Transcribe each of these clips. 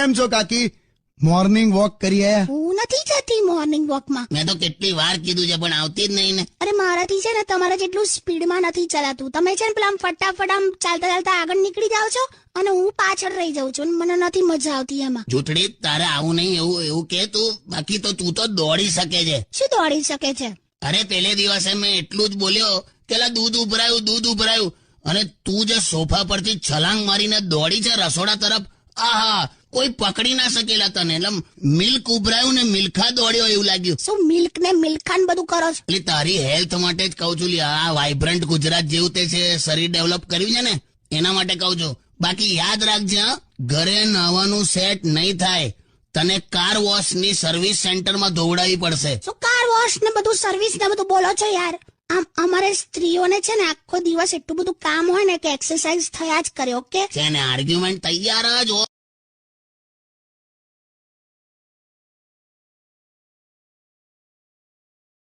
એમ છો કાકી? Morning walk કરી આયા? હું નથી જતી મોર્નિંગ વોકમાં. મેં તો કેટલી વાર કીધું છે પણ આવતી જ નહીં ને. અરે મારાથી છે ને તમારા જેટલું સ્પીડમાં નથી ચલાતું. તમે છે ને પેલા આમ ફટાફટ આમ ચાલતા ચાલતા આગળ નીકળી જાઓ છો અને હું પાછળ રહી જાઉં છું. મને નથી મજા આવતી એમાં. જૂઠડી, તારે આવું નહીં, એવું કે તું. બાકી તો તું તો દોડી શકે છે. શું દોડી શકે છે? અરે પેલે દિવસે મેં એટલું જ બોલ્યો કે લા દૂધ ઉભરાયું અને તું જે સોફા પરથી છલાંગ મારીને દોડી છે રસોડા તરફ, આહા, કોઈ પકડી ના શકેલા તને. એટલે મિલ્ક ઉભરાયું ને મિલ્ખા દોડ્યો એવું લાગ્યું. શું મિલ્ક ને મિલ્ખાન બધું કરો છો? એટલે તારી હેલ્થ માટે જ કહું છું. આ વાઇબ્રન્ટ ગુજરાત જેવું તે છે, શરીર ડેવલપ કર્યું છે ને એના માટે કહું છું. બાકી યાદ રાખજે, ઘરે નાવાનું સેટ નહીં થાય, તને કાર વોશ ની સર્વિસ સેન્ટરમાં ધોવડાવી પડશે. શું કાર વોશ ને બધું સર્વિસ ને બધું બોલો છો યાર? આમ અમારે સ્ત્રીઓને છે ને આખો દિવસ એટલું બધું કામ હોય ને કે એક્સરસાઇઝ થયા જ કરે. ઓકે છે ને, આર્ગ્યુમેન્ટ તૈયાર જ હો.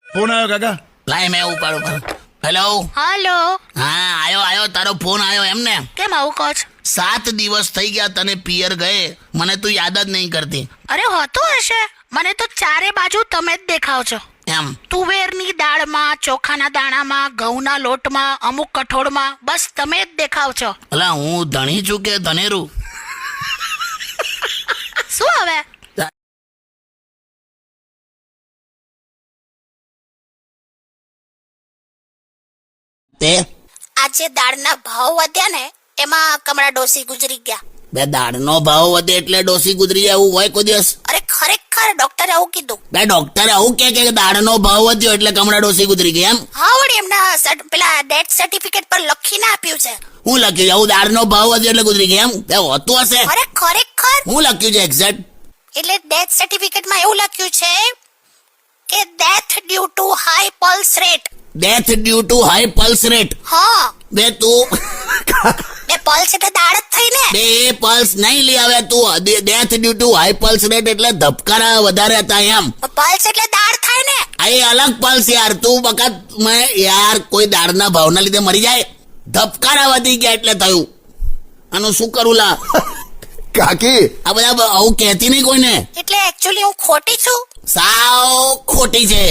ફોન આવ્યો કાકા? લાય મેં ઉપાડું. હેલો. હાલો. હા, આયો તારો ફોન આવ્યો એમને? કેમ આવું કહો છો? 7 દિવસ થઈ ગયા તને પિયર ગયે, મને તું યાદ જ નહીં કરતી. અરે હોતું હશે, મને તો ચારે બાજુ તમે જ દેખાવ છો. એમ તુવેરની દાળમાં, ચોખાના દાણામાં, ઘઉંના લોટમાં, અમુક કઠોળમાં, બસ તમે જ દેખાવ છો. અલા હું ધણી છું કે ધનેરું? શું હવે? તે આજે દાળના ભાવ વધ્યા ને એમાં કમળા ડોસી ગુજરી ગયા. બે દાળનો ભાવ વધે એટલે ડોસી ગુજરી જાય એવું હોય કોઈ દિવસ? અરે ખરેખર ડોક્ટરે આવું કીધું. બે ડોક્ટરે આવું કે દાળનો ભાવ વધ્યો એટલે કમળા ડોસી ગુજરી ગઈ એમ? હા વળી એમના પેલા ડેથ સર્ટિફિકેટ પર લખીને આપ્યું છે. હું લખ્યું છે આવું દાળનો ભાવ વધ્યો એટલે ગુજરી ગઈ એમ? બે હોતું હશે. અરે ખરેખર હું લખ્યું છે એક્ઝેક્ટ? એટલે ડેથ સર્ટિફિકેટમાં એવું લખ્યું છે કે death due to high pulse rate. Death due to high pulse rate? હા. બે તું બે પલ્સ એટલે દાળ જ થઈ ને. બે પલ્સ નહીં લી આવે તું. Death due to high pulse rate એટલે ધબકારા વધારે હતા એમ? પલ્સ એટલે દાળ થાય ને. આ એ અલગ પલ્સ યાર. તું બકા મેં યાર કોઈ દાળના ભાવના લીધે મરી જાય? ધબકારા વધી ગયા એટલે થયું. આનું શું કરું લા? કાકી આ બધા આવું કહેતી નહીં કોઈને. એટલે એકચ્યુઅલી હું ખોટી છું. સાવ ખોટી છે.